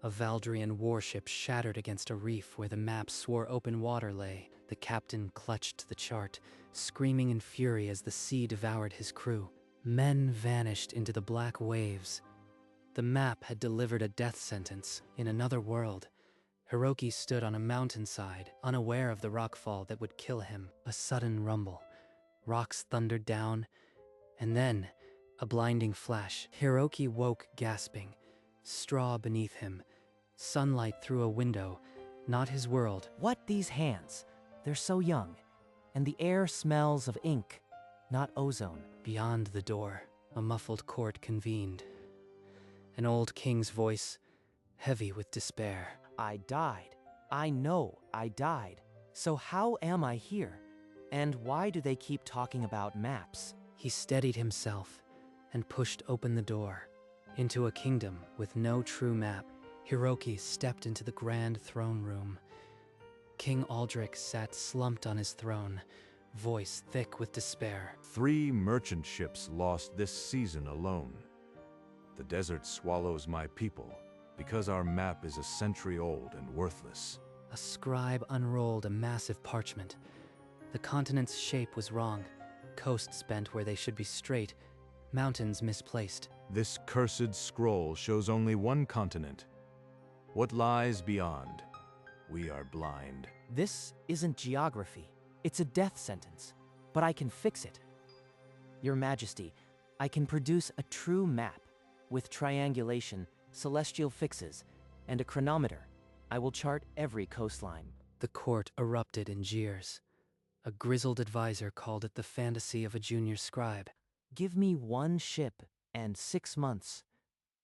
A Valdrian warship shattered against a reef where the map swore open water lay. The captain clutched the chart, screaming in fury as the sea devoured his crew. Men vanished into the black waves. The map had delivered a death sentence. In another world, Hiroki stood on a mountainside, unaware of the rockfall that would kill him. A sudden rumble. Rocks thundered down, and then a blinding flash. Hiroki woke gasping. Straw beneath him. Sunlight through a window. Not his world. What, these hands? They're so young. And the air smells of ink, not ozone. Beyond the door, a muffled court convened. An old king's voice, heavy with despair. I died. I know I died. So how am I here? And why do they keep talking about maps? He steadied himself and pushed open the door. Into a kingdom with no true map, Hiroki stepped into the grand throne room. King Aldrich sat slumped on his throne, voice thick with despair. 3 merchant ships lost this season alone. The desert swallows my people because our map is a century old and worthless. A scribe unrolled a massive parchment. The continent's shape was wrong. Coasts bent where they should be straight, mountains misplaced. This cursed scroll shows only one continent. What lies beyond? We are blind. This isn't geography. It's a death sentence. But I can fix it. Your Majesty, I can produce a true map. With triangulation, celestial fixes, and a chronometer. I will chart every coastline. The court erupted in jeers. A grizzled advisor called it the fantasy of a junior scribe. Give me 1 ship and 6 months.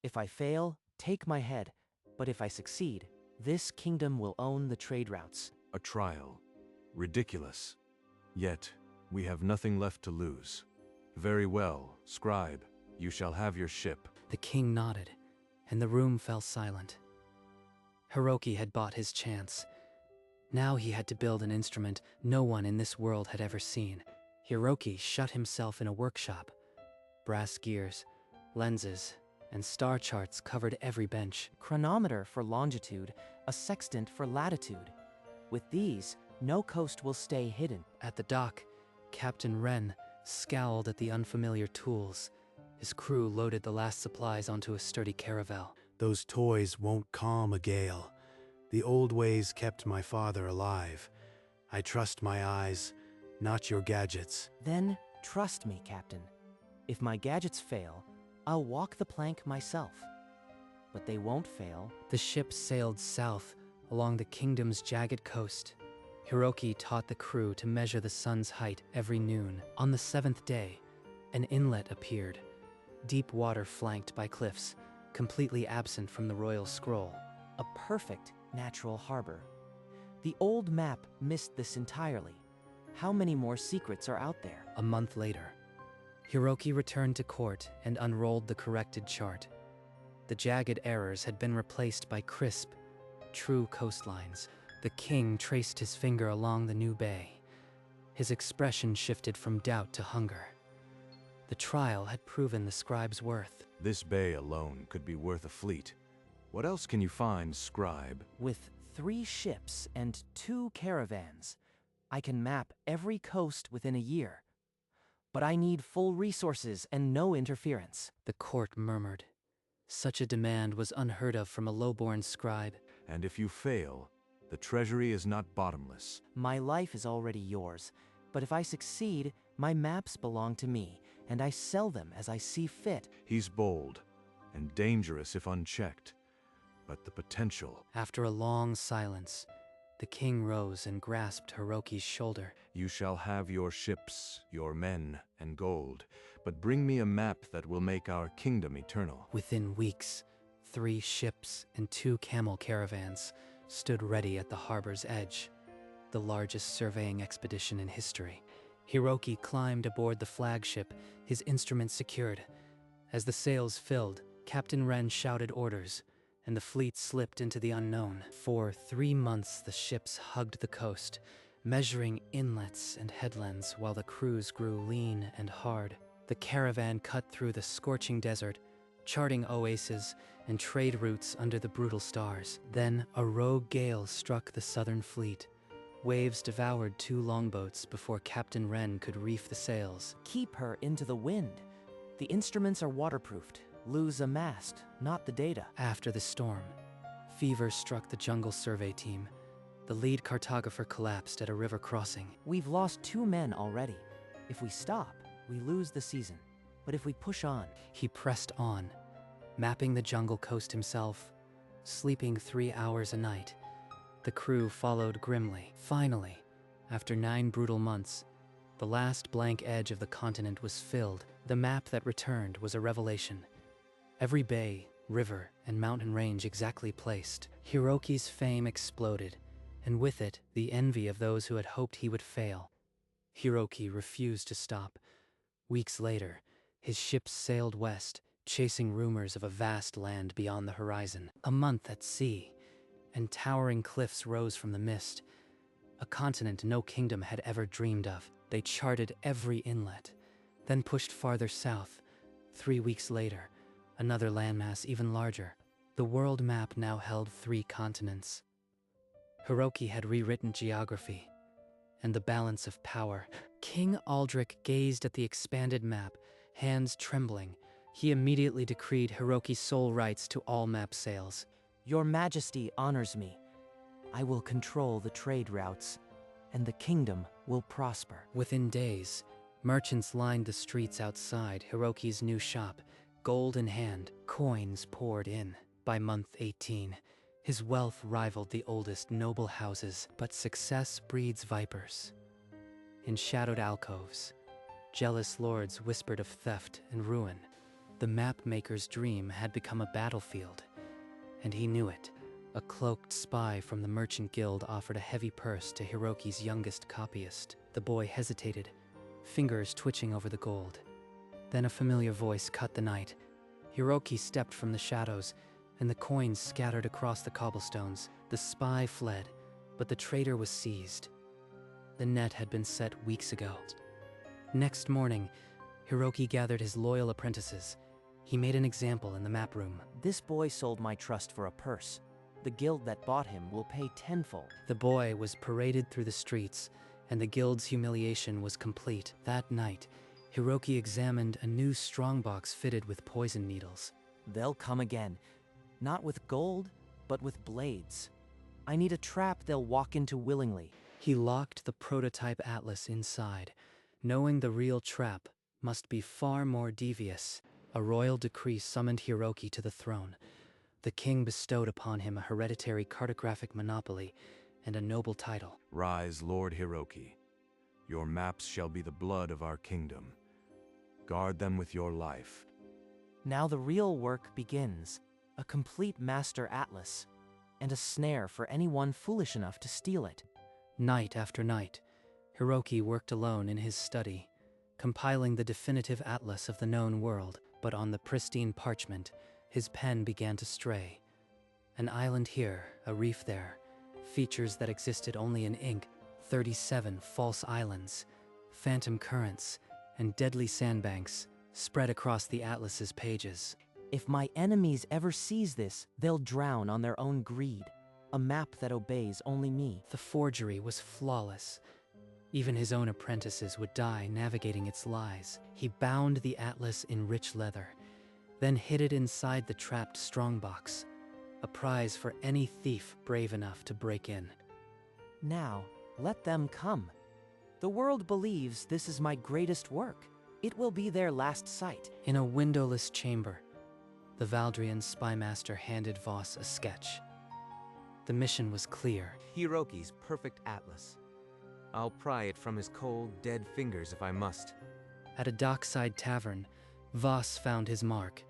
If I fail, take my head. But if I succeed, this kingdom will own the trade routes. A trial. Ridiculous. Yet, we have nothing left to lose. Very well, scribe. You shall have your ship. The king nodded, and the room fell silent. Hiroki had bought his chance. Now he had to build an instrument no one in this world had ever seen. Hiroki shut himself in a workshop. Brass gears, lenses, and star charts covered every bench. Chronometer for longitude, a sextant for latitude. With these, no coast will stay hidden. At the dock, Captain Wren scowled at the unfamiliar tools. His crew loaded the last supplies onto a sturdy caravel. Those toys won't calm a gale. The old ways kept my father alive. I trust my eyes, not your gadgets. Then trust me, Captain. If my gadgets fail, I'll walk the plank myself. But they won't fail. The ship sailed south along the kingdom's jagged coast. Hiroki taught the crew to measure the sun's height every noon. On the 7th day, an inlet appeared. Deep water flanked by cliffs, completely absent from the royal scroll. A perfect natural harbor. The old map missed this entirely. How many more secrets are out there? A month later, Hiroki returned to court and unrolled the corrected chart. The jagged errors had been replaced by crisp, true coastlines. The king traced his finger along the new bay. His expression shifted from doubt to hunger. The trial had proven the scribe's worth. This bay alone could be worth a fleet. What else can you find, scribe? With 3 ships and 2 caravans, I can map every coast within a year. But I need full resources and no interference. The court murmured. Such a demand was unheard of from a low-born scribe. And if you fail, the treasury is not bottomless. My life is already yours, but if I succeed, my maps belong to me, and I sell them as I see fit. He's bold and dangerous if unchecked, but the potential. After a long silence, the king rose and grasped Hiroki's shoulder. You shall have your ships, your men, and gold, but bring me a map that will make our kingdom eternal. Within weeks, 3 ships and 2 camel caravans stood ready at the harbor's edge, the largest surveying expedition in history. Hiroki climbed aboard the flagship, his instruments secured. As the sails filled, Captain Wren shouted orders, and the fleet slipped into the unknown. For 3 months the ships hugged the coast, measuring inlets and headlands while the crews grew lean and hard. The caravan cut through the scorching desert, charting oases and trade routes under the brutal stars. Then a rogue gale struck the southern fleet. Waves devoured 2 longboats before Captain Wren could reef the sails. Keep her into the wind. The instruments are waterproofed. Lose a mast, not the data. After the storm, fever struck the jungle survey team. The lead cartographer collapsed at a river crossing. We've lost 2 men already. If we stop, we lose the season. But if we push on... He pressed on, mapping the jungle coast himself, sleeping 3 hours a night. The crew followed grimly. Finally, after 9 brutal months, the last blank edge of the continent was filled. The map that returned was a revelation. Every bay, river, and mountain range exactly placed. Hiroki's fame exploded, and with it, the envy of those who had hoped he would fail. Hiroki refused to stop. Weeks later, his ships sailed west, chasing rumors of a vast land beyond the horizon. A month at sea, and towering cliffs rose from the mist. A continent no kingdom had ever dreamed of. They charted every inlet, then pushed farther south. 3 weeks later, another landmass even larger. The world map now held 3 continents. Hiroki had rewritten geography and the balance of power. King Aldrich gazed at the expanded map, hands trembling. He immediately decreed Hiroki's sole rights to all map sales. Your Majesty honors me. I will control the trade routes, and the kingdom will prosper. Within days, merchants lined the streets outside Hiroki's new shop. Gold in hand, coins poured in. By month 18, his wealth rivaled the oldest noble houses, but success breeds vipers. In shadowed alcoves, jealous lords whispered of theft and ruin. The map-maker's dream had become a battlefield, and he knew it. A cloaked spy from the Merchant Guild offered a heavy purse to Hiroki's youngest copyist. The boy hesitated, fingers twitching over the gold. Then a familiar voice cut the night. Hiroki stepped from the shadows, and the coins scattered across the cobblestones. The spy fled, but the traitor was seized. The net had been set weeks ago. Next morning, Hiroki gathered his loyal apprentices. He made an example in the map room. This boy sold my trust for a purse. The guild that bought him will pay tenfold. The boy was paraded through the streets, and the guild's humiliation was complete. That night, Hiroki examined a new strongbox fitted with poison needles. They'll come again. Not with gold, but with blades. I need a trap they'll walk into willingly. He locked the prototype atlas inside, knowing the real trap must be far more devious. A royal decree summoned Hiroki to the throne. The king bestowed upon him a hereditary cartographic monopoly and a noble title. Rise, Lord Hiroki. Your maps shall be the blood of our kingdom. Guard them with your life. Now the real work begins. A complete master atlas, and a snare for anyone foolish enough to steal it. Night after night, Hiroki worked alone in his study, compiling the definitive atlas of the known world. But on the pristine parchment, his pen began to stray. An island here, a reef there, features that existed only in ink, 37 false islands, phantom currents, and deadly sandbanks spread across the atlas's pages. If my enemies ever seize this, they'll drown on their own greed. A map that obeys only me. The forgery was flawless. Even his own apprentices would die navigating its lies. He bound the atlas in rich leather, then hid it inside the trapped strongbox, a prize for any thief brave enough to break in. Now, let them come. The world believes this is my greatest work. It will be their last sight. In a windowless chamber, the Valdrian spymaster handed Voss a sketch. The mission was clear. Hiroki's perfect atlas. I'll pry it from his cold, dead fingers if I must. At a dockside tavern, Voss found his mark,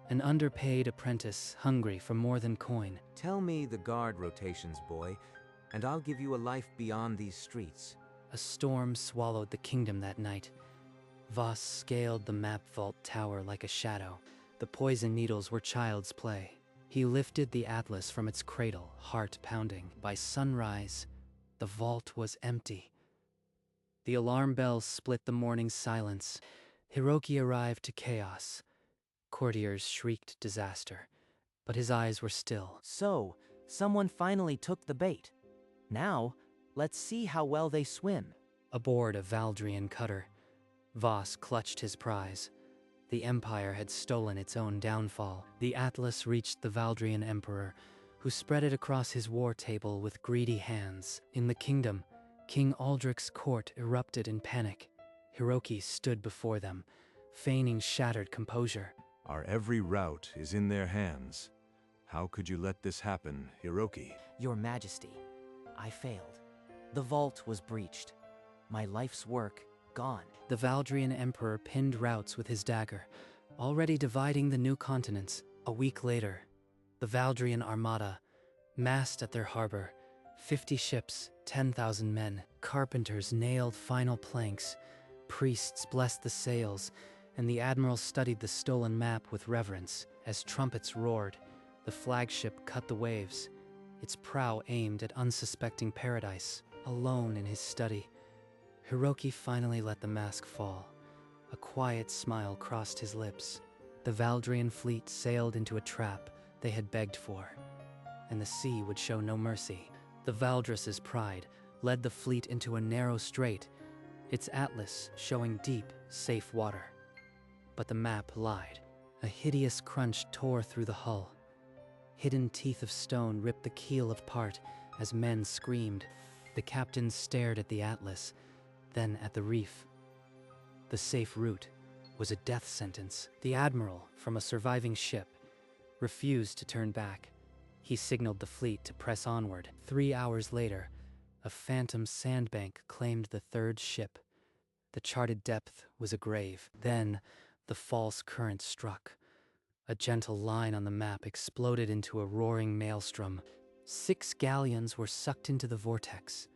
an underpaid apprentice hungry for more than coin. Tell me the guard rotations, boy, and I'll give you a life beyond these streets. A storm swallowed the kingdom that night. Voss scaled the map vault tower like a shadow. The poison needles were child's play. He lifted the atlas from its cradle, heart pounding. By sunrise, the vault was empty. The alarm bells split the morning silence. Hiroki arrived to chaos. Courtiers shrieked disaster, but his eyes were still. So, someone finally took the bait. Now, let's see how well they swim. Aboard a Valdrian cutter, Voss clutched his prize. The Empire had stolen its own downfall. The Atlas reached the Valdrian Emperor, who spread it across his war table with greedy hands. In the kingdom, King Aldrich's court erupted in panic. Hiroki stood before them, feigning shattered composure. Our every route is in their hands. How could you let this happen, Hiroki? Your Majesty, I failed. The vault was breached. My life's work gone. The Valdrian Emperor pinned routes with his dagger, already dividing the new continents. A week later, the Valdrian Armada massed at their harbor. 50 ships, 10,000 men. Carpenters nailed final planks. Priests blessed the sails, and the admiral studied the stolen map with reverence. As trumpets roared, the flagship cut the waves, its prow aimed at unsuspecting paradise. Alone in his study, Hiroki finally let the mask fall. A quiet smile crossed his lips. The Valdrian fleet sailed into a trap they had begged for, and the sea would show no mercy. The Valdris's pride led the fleet into a narrow strait, its atlas showing deep, safe water. But the map lied. A hideous crunch tore through the hull. Hidden teeth of stone ripped the keel apart as men screamed. The captains stared at the atlas, then at the reef. The safe route was a death sentence. The admiral, from a surviving ship, refused to turn back. He signaled the fleet to press onward. 3 hours later, a phantom sandbank claimed the third ship. The charted depth was a grave. Then, the false current struck. A gentle line on the map exploded into a roaring maelstrom. 6 galleons were sucked into the vortex.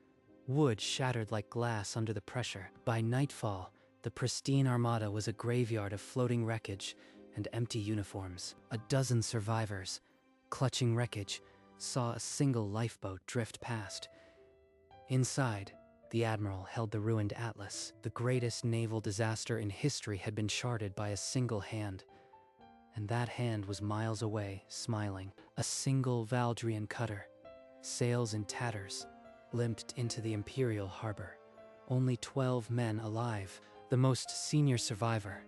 Wood shattered like glass under the pressure. By nightfall, the pristine armada was a graveyard of floating wreckage and empty uniforms. A dozen survivors, clutching wreckage, saw a single lifeboat drift past. Inside, the admiral held the ruined atlas. The greatest naval disaster in history had been charted by a single hand. And that hand was miles away, smiling. A single Valdrian cutter, sails in tatters, limped into the Imperial harbor. Only 12 men alive. The most senior survivor,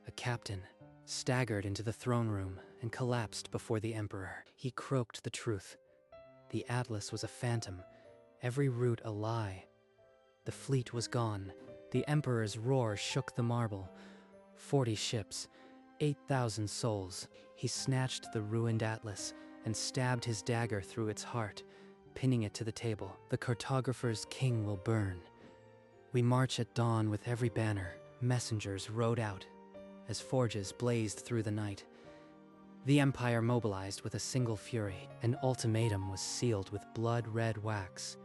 a captain, staggered into the throne room and collapsed before the Emperor. He croaked the truth. The atlas was a phantom, every route a lie. The fleet was gone. The Emperor's roar shook the marble. 40 ships, 8,000 souls. He snatched the ruined atlas and stabbed his dagger through its heart, pinning it to the table. The cartographer's king will burn. We march at dawn with every banner. Messengers rode out as forges blazed through the night. The Empire mobilized with a single fury. An ultimatum was sealed with blood-red wax.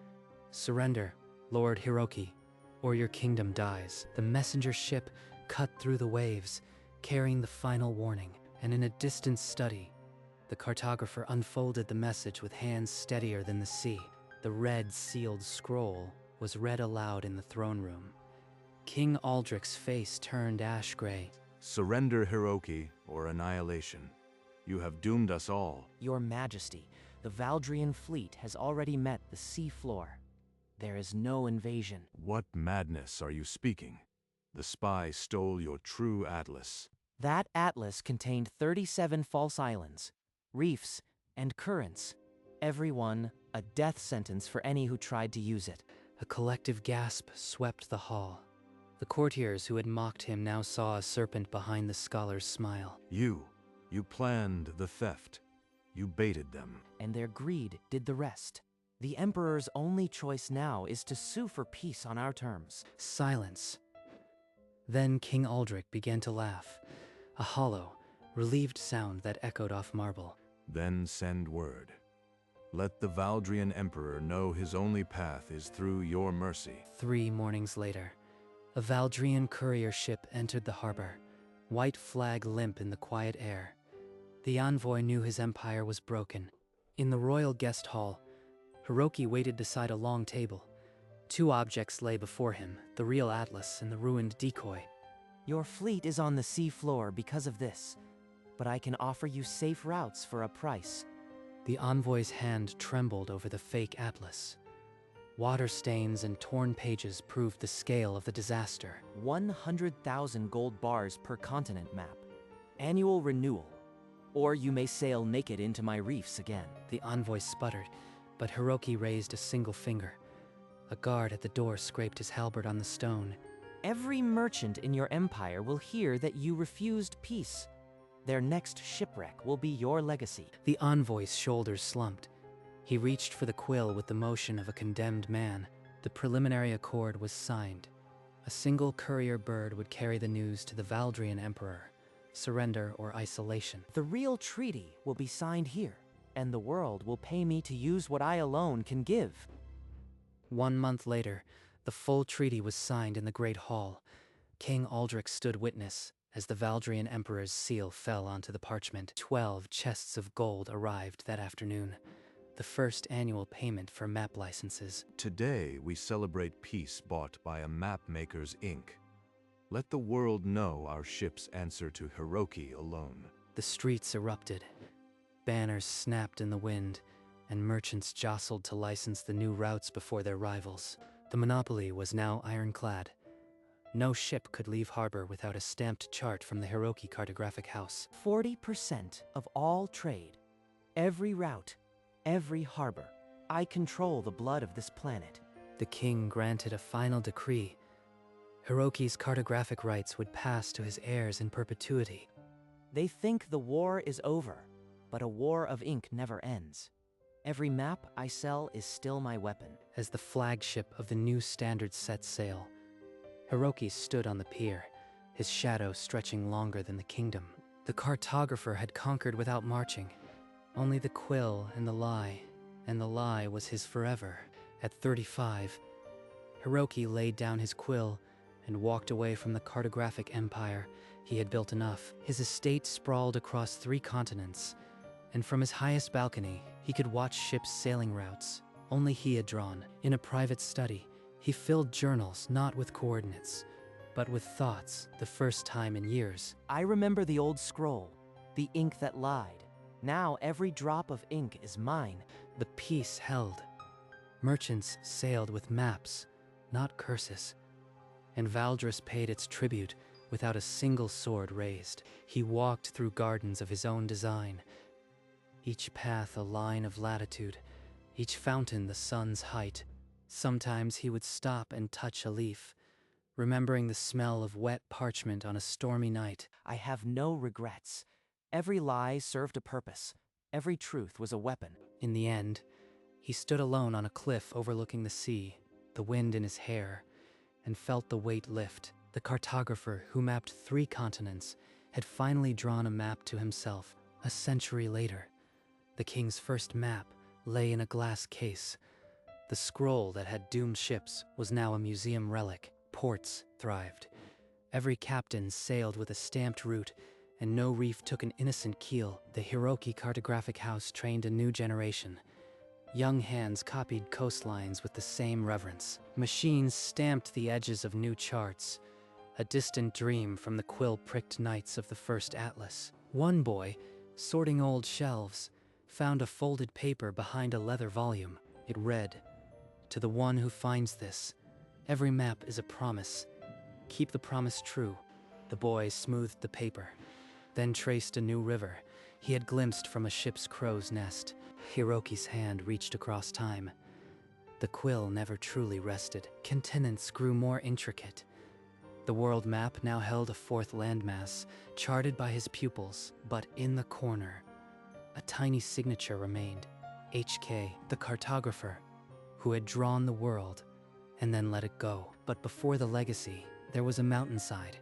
Surrender, Lord Hiroki, or your kingdom dies. The messenger ship cut through the waves, carrying the final warning. And in a distant study, the cartographer unfolded the message with hands steadier than the sea. The red sealed scroll was read aloud in the throne room. King Aldrich's face turned ash-gray. Surrender, Hiroki, or annihilation. You have doomed us all. Your Majesty, the Valdrian fleet has already met the sea floor. There is no invasion. What madness are you speaking? The spy stole your true atlas. That atlas contained 37 false islands, reefs, and currents. Every one a death sentence for any who tried to use it. A collective gasp swept the hall. The courtiers who had mocked him now saw a serpent behind the scholar's smile. You planned the theft. You baited them. And their greed did the rest. The Emperor's only choice now is to sue for peace on our terms. Silence. Then King Aldrich began to laugh, a hollow, relieved sound that echoed off marble. Then send word. Let the Valdrian Emperor know his only path is through your mercy. 3 mornings later, a Valdrian courier ship entered the harbor, white flag limp in the quiet air. The envoy knew his empire was broken. In the royal guest hall, Hiroki waited beside a long table. 2 objects lay before him, the real atlas and the ruined decoy. Your fleet is on the sea floor because of this. but I can offer you safe routes for a price. The envoy's hand trembled over the fake atlas. Water stains and torn pages proved the scale of the disaster. 100,000 gold bars per continent map. Annual renewal. Or you may sail naked into my reefs again. The envoy sputtered, but Hiroki raised a single finger. A guard at the door scraped his halberd on the stone. Every merchant in your empire will hear that you refused peace. Their next shipwreck will be your legacy. The envoy's shoulders slumped. He reached for the quill with the motion of a condemned man. The preliminary accord was signed. A single courier bird would carry the news to the Valdrian Emperor. Surrender or isolation. The real treaty will be signed here, and the world will pay me to use what I alone can give. 1 month later, the full treaty was signed in the Great Hall. King Aldrich stood witness as the Valdrian Emperor's seal fell onto the parchment. 12 chests of gold arrived that afternoon. The first annual payment for map licenses. Today, we celebrate peace bought by a map maker's ink. Let the world know our ships answer to Hiroki alone. The streets erupted. Banners snapped in the wind, and merchants jostled to license the new routes before their rivals. The monopoly was now ironclad. No ship could leave harbor without a stamped chart from the Hiroki Cartographic House. 40% of all trade. Every route. Every harbor. I control the blood of this planet. The king granted a final decree. Hiroki's cartographic rights would pass to his heirs in perpetuity. They think the war is over, but a war of ink never ends. Every map I sell is still my weapon. As the flagship of the new standard set sail, Hiroki stood on the pier, his shadow stretching longer than the kingdom. The cartographer had conquered without marching. Only the quill and the lie was his forever. At 35, Hiroki laid down his quill and walked away from the cartographic empire. He had built enough. His estate sprawled across 3 continents, and from his highest balcony, he could watch ships' sailing routes. Only he had drawn. In a private study, he filled journals not with coordinates, but with thoughts, the first time in years. I remember the old scroll, the ink that lied. Now every drop of ink is mine. The peace held. Merchants sailed with maps, not curses. And Valdris paid its tribute without a single sword raised. He walked through gardens of his own design, each path a line of latitude, each fountain the sun's height. Sometimes he would stop and touch a leaf, remembering the smell of wet parchment on a stormy night. I have no regrets. Every lie served a purpose. Every truth was a weapon. In the end, he stood alone on a cliff overlooking the sea, the wind in his hair, and felt the weight lift. The cartographer who mapped 3 continents had finally drawn a map to himself. A century later, the king's first map lay in a glass case. The scroll that had doomed ships was now a museum relic. Ports thrived. Every captain sailed with a stamped route, and no reef took an innocent keel. The Hiroki Cartographic House trained a new generation. Young hands copied coastlines with the same reverence. Machines stamped the edges of new charts, a distant dream from the quill-pricked nights of the first atlas. One boy, sorting old shelves, found a folded paper behind a leather volume. It read, "To the one who finds this, every map is a promise. Keep the promise true." The boy smoothed the paper, then traced a new river he had glimpsed from a ship's crow's nest. Hiroki's hand reached across time. The quill never truly rested. Continents grew more intricate. The world map now held a 4th landmass, charted by his pupils, but in the corner, a tiny signature remained. HK, the cartographer, who had drawn the world and then let it go. But before the legacy, there was a mountainside.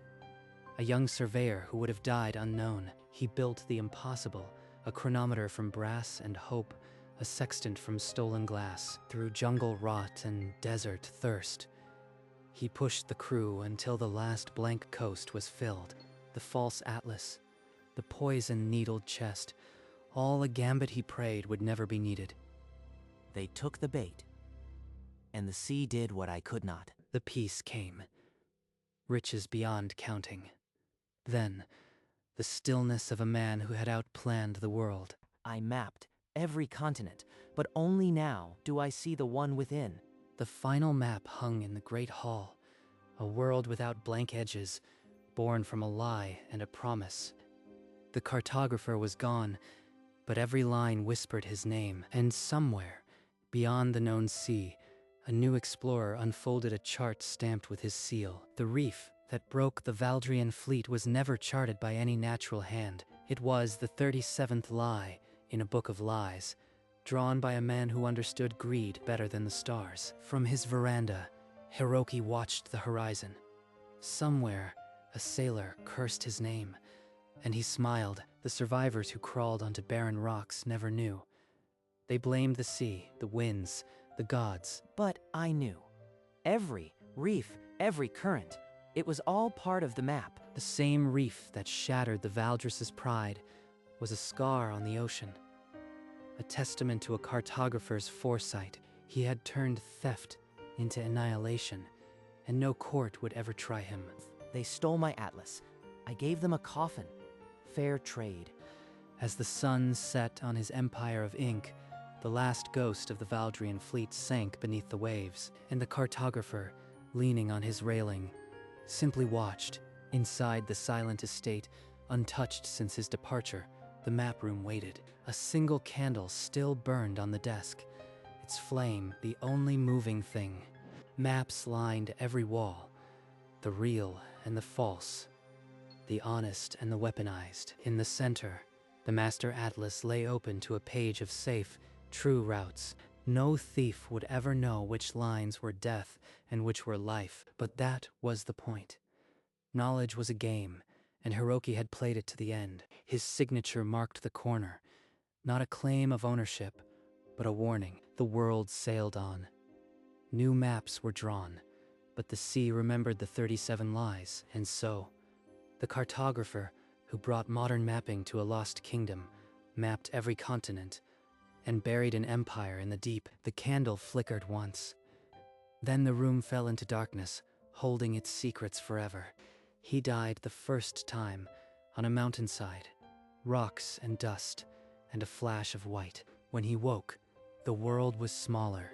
A young surveyor who would have died unknown. He built the impossible, a chronometer from brass and hope, a sextant from stolen glass. Through jungle rot and desert thirst, he pushed the crew until the last blank coast was filled. The false atlas, the poison-needled chest, all a gambit he prayed would never be needed. They took the bait, and the sea did what I could not. The peace came. Riches beyond counting. Then, the stillness of a man who had outplanned the world. I mapped every continent, but only now do I see the one within. The final map hung in the great hall, a world without blank edges, born from a lie and a promise. The cartographer was gone, but every line whispered his name, and somewhere, beyond the known sea, a new explorer unfolded a chart stamped with his seal. The reef that broke the Valdrian fleet was never charted by any natural hand. It was the 37th lie in a book of lies, drawn by a man who understood greed better than the stars. From his veranda, Hiroki watched the horizon. Somewhere, a sailor cursed his name, and he smiled. The survivors who crawled onto barren rocks never knew. They blamed the sea, the winds, the gods. But I knew. Every reef, every current, it was all part of the map. The same reef that shattered the Valdris's pride was a scar on the ocean, a testament to a cartographer's foresight. He had turned theft into annihilation, and no court would ever try him. They stole my atlas. I gave them a coffin. Fair trade. As the sun set on his empire of ink, the last ghost of the Valdrian fleet sank beneath the waves, and the cartographer, leaning on his railing, simply watched. Inside the silent estate, untouched since his departure, the map room waited. A single candle still burned on the desk, its flame the only moving thing. Maps lined every wall, the real and the false, the honest and the weaponized. In the center, the Master Atlas lay open to a page of safe, true routes. No thief would ever know which lines were death and which were life, but that was the point. Knowledge was a game, and Hiroki had played it to the end. His signature marked the corner, not a claim of ownership, but a warning. The world sailed on. New maps were drawn, but the sea remembered the 37 lies, and so, the cartographer, who brought modern mapping to a lost kingdom, mapped every continent, and buried an empire in the deep. The candle flickered once. Then the room fell into darkness, holding its secrets forever. He died the first time, on a mountainside, rocks and dust, and a flash of white. When he woke, the world was smaller.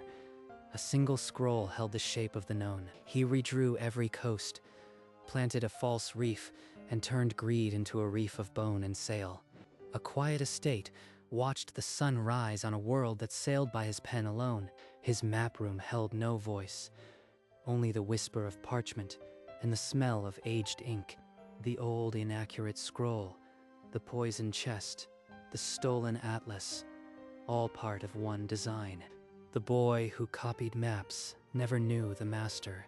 A single scroll held the shape of the known. He redrew every coast, planted a false reef, and turned greed into a reef of bone and sail. A quiet estate watched the sun rise on a world that sailed by his pen alone. His map room held no voice, only the whisper of parchment and the smell of aged ink. The old inaccurate scroll, the poisoned chest, the stolen atlas, all part of one design. The boy who copied maps never knew the master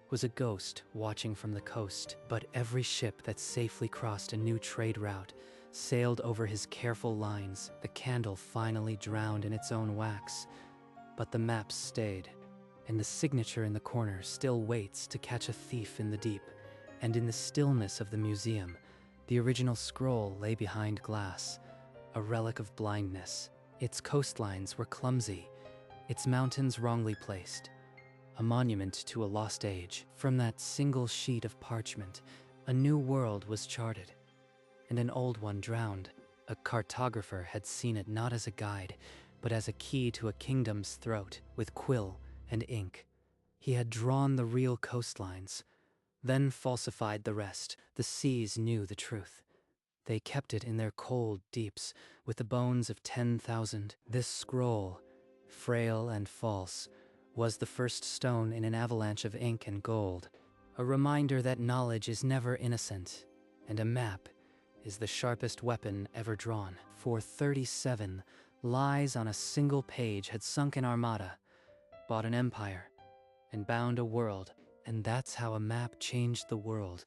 was a ghost watching from the coast, but every ship that safely crossed a new trade route sailed over his careful lines. The candle finally drowned in its own wax, but the maps stayed, and the signature in the corner still waits to catch a thief in the deep. And in the stillness of the museum, the original scroll lay behind glass, a relic of blindness. Its coastlines were clumsy, its mountains wrongly placed, a monument to a lost age. From that single sheet of parchment, a new world was charted, and an old one drowned. A cartographer had seen it not as a guide, but as a key to a kingdom's throat. With quill and ink, he had drawn the real coastlines, then falsified the rest. The seas knew the truth. They kept it in their cold deeps with the bones of 10,000. This scroll, frail and false, was the first stone in an avalanche of ink and gold, a reminder that knowledge is never innocent, and a map is the sharpest weapon ever drawn. For 37 lies on a single page had sunk an armada, bought an empire, and bound a world. And that's how a map changed the world.